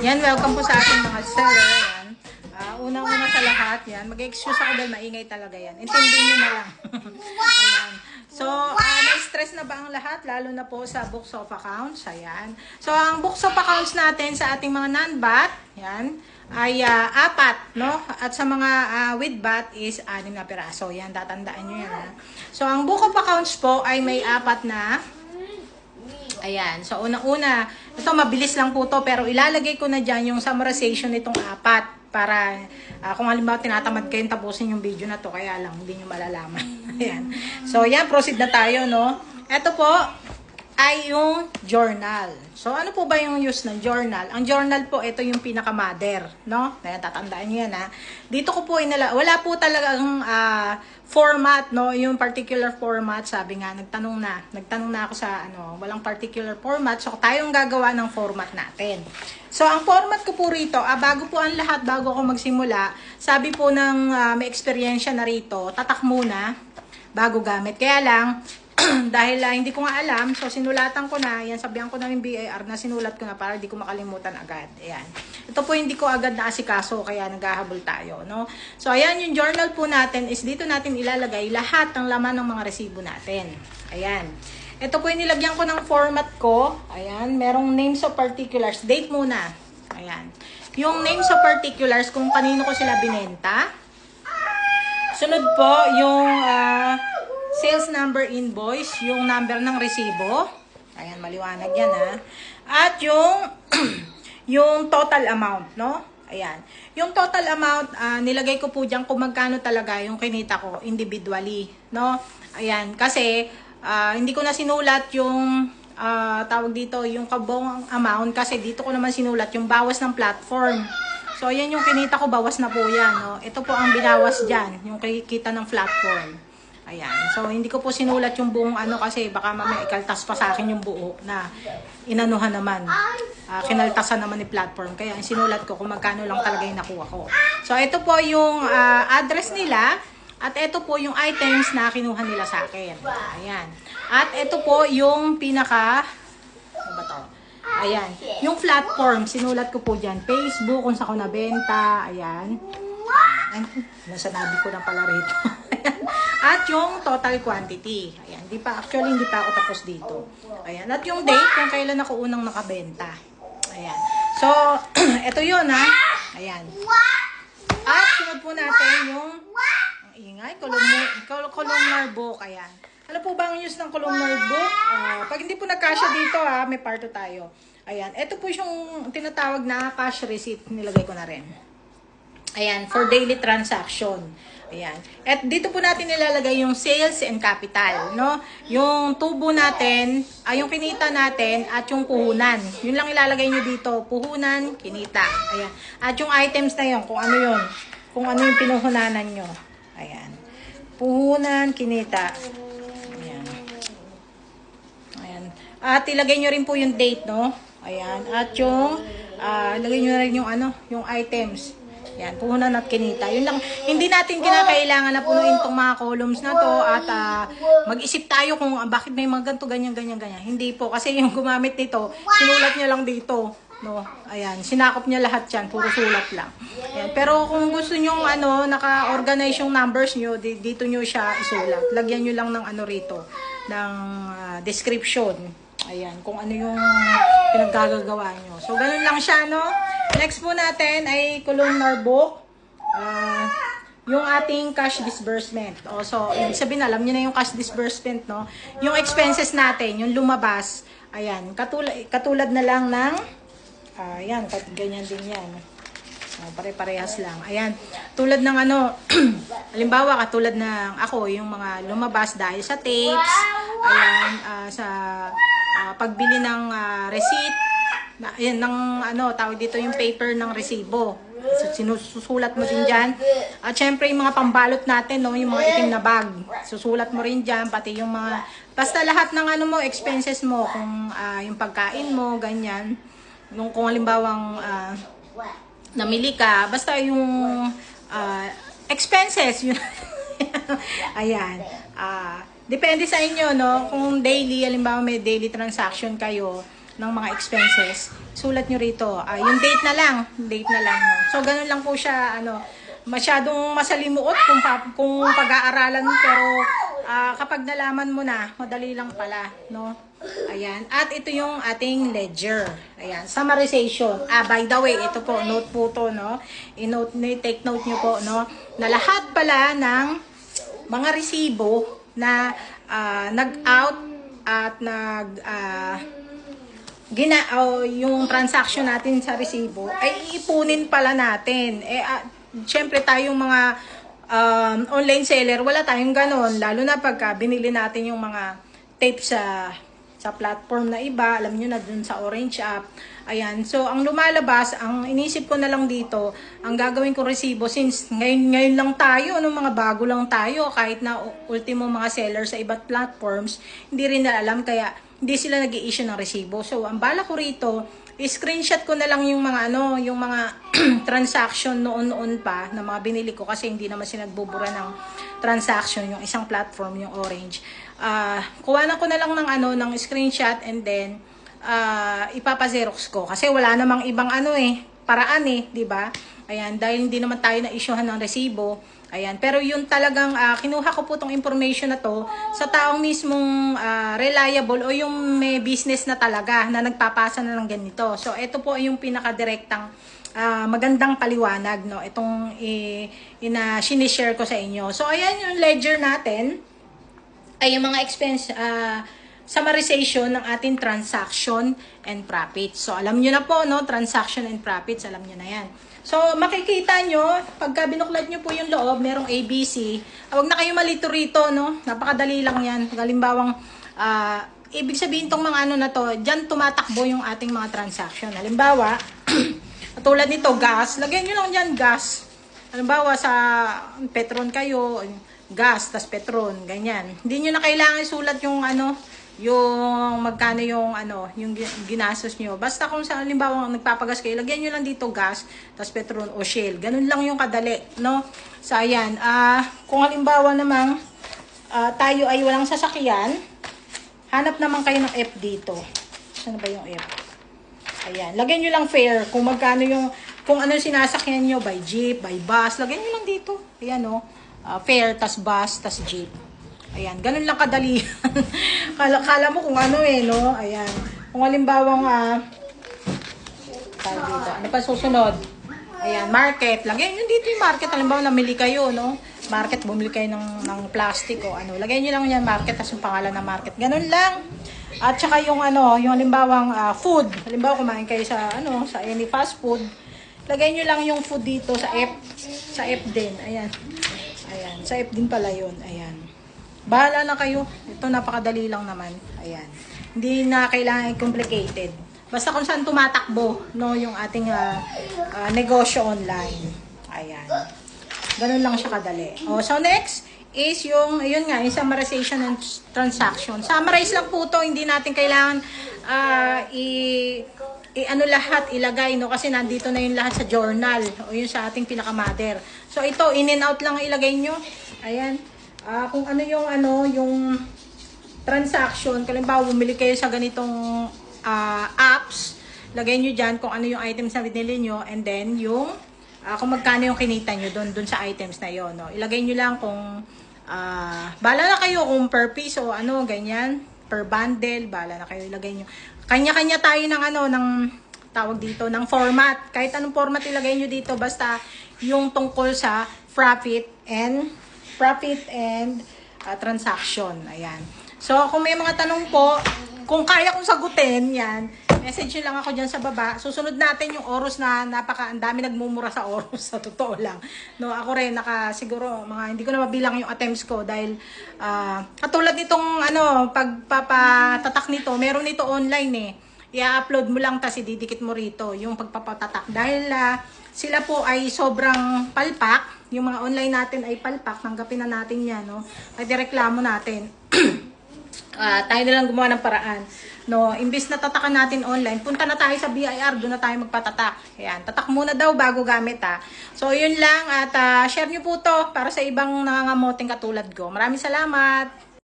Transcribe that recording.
Yan, welcome po sa ating mga seller. Yan. Unang-una sa lahat, yan. Mag-excuse ako dahil maingay talaga yan. Intindihin nyo na lang. Ayan. So, na-stress na ba ang lahat? Lalo na po sa books of accounts. Ayan. So, ang books of accounts natin sa ating mga non-BAT, yan, ay 4, no? At sa mga with BAT is 6 na piraso. Yan, tatandaan nyo yan. Ha? So, ang book of accounts po ay may 4 na. Ayan. So, unang-una, ito mabilis lang po to, pero ilalagay ko na dyan yung summarization nitong 4 para kung halimbawa tinatamad kayong tapusin yung video na to, kaya lang hindi nyo malalaman. Ayan. So, yan, proceed na tayo, no? Ito po ay yung journal. So, ano po ba yung use ng journal? Ang journal po, ito yung pinaka-mother, no? Ayan, tatandaan nyo yan, ha? Dito ko po wala po talagang format, no? Yung particular format, sabi nga, nagtanong na ako sa, walang particular format. So, tayong gagawa ng format natin. So, ang format ko po rito, bago po ang lahat, bago ako magsimula, sabi po ng may experience na rito, tatak muna, bago gamit. Kaya lang, dahil hindi ko nga alam, so sinulatan ko na, yan, sabihan ko na yung BAR na sinulat ko na para hindi ko makalimutan agad. Ayan. Ito po hindi ko agad naasikaso, kaya naghahabol tayo, no? So, ayan, yung journal po natin is dito natin ilalagay lahat ng laman ng mga resibo natin. Ayan. Ito po yung nilagyan ko ng format ko. Ayan, merong names of particulars. Date muna. Ayan. Yung names of particulars, kung kanino ko sila binenta. Sunod po, yung sales number invoice, yung number ng resibo. Ayan, maliwanag yan, ha. At yung total amount, no? Ayan. Yung total amount, nilagay ko po dyan kung magkano talaga yung kinita ko individually, no? Ayan, kasi hindi ko na sinulat yung tawag dito, yung kabuong amount, kasi dito ko naman sinulat yung bawas ng platform. So, ayan yung kinita ko, bawas na po yan, no? Ito po ang binawas dyan, yung kita ng platform. Ayan. So, hindi ko po sinulat yung buong kasi baka mamaya ikaltas pa sa akin yung buo na inanuhan naman. Kinaltasan naman ni platform. Kaya sinulat ko kung magkano lang talaga yung nakuha ko. So, ito po yung address nila. At ito po yung items na kinuha nila sa akin. Ayan. At ito po yung ano ba to? Ayan. Yung platform, sinulat ko po dyan. Facebook, kung saan ko nabenta. Ayan. Nasa nabi ko na pala rito. At yung total quantity. Ayan. Hindi pa ako tapos dito. Ayan. At yung date, kung kailan ako unang nakabenta. Ayan. So, ito yun, ha. Ayan. At sunod po natin yung ingay, columnar book. Ayan. Ano po ba ang use ng columnar book? Pag hindi po nagkasya dito, may parto tayo. Ayan. Ito po yung tinatawag na cash receipt. Nilagay ko na rin. Ayan. For daily transaction. Ayan. At dito po natin nilalagay yung sales and capital, no? Yung tubo natin, yung kinita natin, at yung puhunan. Yun lang ilalagay nyo dito. Puhunan, kinita. Ayan. At yung items na yun, kung ano yun. Kung ano yung pinuhunanan nyo. Ayan. Puhunan, kinita. Ayan. Ayan. At ilagay nyo rin po yung date, no? Ayan. At yung, ilagay nyo rin yung yung items. Ayan, puhunan at kinita. Yun lang, hindi natin kinakailangan na punuin tong mga columns na to at mag-isip tayo kung bakit may mga ganito, ganyan. Hindi po, kasi yung gumamit nito, sinulat niya lang dito. No, ayan, sinakop niya lahat yan, puro sulat lang. Ayan, pero kung gusto niyo naka-organize yung numbers niyo, dito niyo siya isulat. Lagyan niyo lang ng rito, ng description. Ayan, kung ano yung pinaggagawa nyo. So, ganun lang siya, no? Next po natin ay columnar book. Yung ating cash disbursement. So, ibig sabihin, alam nyo na yung cash disbursement, no? Yung expenses natin, yung lumabas. Ayan, katulad na lang ng ayan, ganyan din yan. Pare-parehas lang. Ayan, tulad ng halimbawa, katulad ng ako, yung mga lumabas dahil sa tapes, ayan, sa pagbili ng receipt, ayan, ng tawag dito yung paper ng resibo. So, sinusulat mo din dyan. At syempre, yung mga pambalot natin, no, yung mga itim na bag, susulat mo rin dyan, pati yung mga, basta lahat ng mo, expenses mo, kung yung pagkain mo, ganyan. Kung halimbawang namili ka, basta yung expenses, yun. Ayan. Depende sa inyo, no? Kung daily, halimbawa may daily transaction kayo, ng mga expenses, sulat nyo rito. Yung date na lang. Date na lang. No? So, ganun lang po siya, masyadong masalimuot kung pag-aaralan, pero kapag nalaman mo na, madali lang pala, no? Ayan. At ito yung ating ledger. Ayan. Summarization. By the way, ito po, note po to, no? Take note nyo po, no? Na lahat pala ng mga resibo na nag-out at yung transaction natin sa resibo ay iipunin pala natin. Syempre tayong mga online seller, wala tayong ganon. Lalo na pagka binili natin yung mga tape sa platform na iba, alam nyo na dun sa Orange app. Ayan, so ang lumalabas, ang inisip ko na lang dito, ang gagawin ko resibo, since ngayon lang tayo, mga bago lang tayo, kahit na ultimo mga seller sa iba't platforms, hindi rin na alam, kaya hindi sila nag-i-issue ng resibo. So, ang bala ko rito, screenshot ko na lang yung mga yung mga transaction noon pa na mga binili ko, kasi hindi naman sila nagbubura ng transaction yung isang platform, yung Orange. Kuhanan ko na lang ng screenshot, and then ipapa-xerox ko kasi wala namang ibang paraan, di ba? Ayan, dahil hindi naman tayo na-issuehan ng resibo. Ayan, pero yun talagang kinuha ko po tong information na to sa taong mismong reliable o yung may business na talaga na nagpapasa na ng ganito. So, ito po yung pinaka-direktang magandang paliwanag, no? Itong sinishare ko sa inyo. So, ayan yung ledger natin, ay yung mga expense, summarization ng ating transaction and profits. So, alam nyo na po, no? Transaction and profits, alam nyo na yan. So, makikita nyo, pagka binuklat nyo po yung loob, merong ABC. Huwag na kayo malito rito, no? Napakadali lang yan. Halimbawang, ibig sabihin tong mga na to, dyan tumatakbo yung ating mga transaction. Halimbawa, tulad nito, gas. Lagyan nyo lang dyan, gas. Halimbawa, sa Petron kayo, gas, tas Petron, ganyan. Hindi nyo na kailangan isulat yung yung magkano yung yung ginastos nyo. Basta kung sa halimbawa nagpapagas kayo, lagyan nyo lang dito gas, tas Petron o Shell. Ganun lang yung kadali, no? So, ayan. Kung halimbawa namang tayo ay walang sasakyan, hanap naman kayo ng F dito. Saan ba yung F? Ayan. Lagyan nyo lang fare. Kung magkano kung ano sinasakyan nyo, by jeep, by bus, lagyan nyo lang dito. Ayan, no? Fare, tas bus, tas jeep. Ayan, ganun lang kadali. Kala mo kung no? Ayan. Kung halimbawang dito. Ano pa susunod? Ayan, market. Lagyan nyo dito yung market. Halimbawa, namili kayo, no? Market, bumili kayo ng plastic o Lagyan nyo lang yan, market, tas yung pangalan ng market. Ganun lang. At saka yung yung halimbawang food. Halimbawa, kumain kayo sa any fast food. Lagyan nyo lang yung food dito sa F. Sa F din. Ayan. Ayan. Sa F din pala yun. Ayan. Bahala na kayo. Ito napakadali lang naman. Ayan. Hindi na kailangan complicated. Basta kung saan tumatakbo, no, yung ating negosyo online. Ayan. Ganun lang siya kadali. So next is yung summarization and transaction. Summarize lang po to. Hindi natin kailangan lahat ilagay, no, kasi nandito na yung lahat sa journal o yung sa ating pinaka-mother. So ito, in and out lang ilagay nyo. Ayan. Kung yung transaction, kalimbawa bumili kayo sa ganitong apps, lagay nyo dyan kung ano yung items na binili nyo, and then yung kung magkano yung kinita nyo dun sa items na yon, no? Ilagay nyo lang kung bala na kayo kung per piece o ganyan, per bundle, bala na kayo, ilagay nyo. Kanya-kanya tayo ng tawag dito, ng format. Kahit anong format ilagay nyo dito, basta yung tungkol sa profit and transaction. Ayan. So, kung may mga tanong po, kung kaya kong sagutin, yan, message nyo lang ako dyan sa baba. Susunod natin yung Oros na ang dami nagmumura sa Oros, sa totoo lang. No, ako rin, siguro, hindi ko na mabilang yung attempts ko dahil, katulad nitong, pagpapatatak nito, meron nito online i-upload mo lang, tas ididikit mo rito yung pagpapatatak. Dahil, sila po ay sobrang palpak, yung mga online natin ay palpak, tanggapin na natin yan, no? Ay direklamo natin. Tayo na lang gumawa ng paraan. No, imbis na tatakan natin online, punta na tayo sa BIR, doon na tayo magpatatak. Ayan, tatak muna daw bago gamit So, yun lang at share nyo po to para sa ibang nangangamoting katulad ko. Maraming salamat!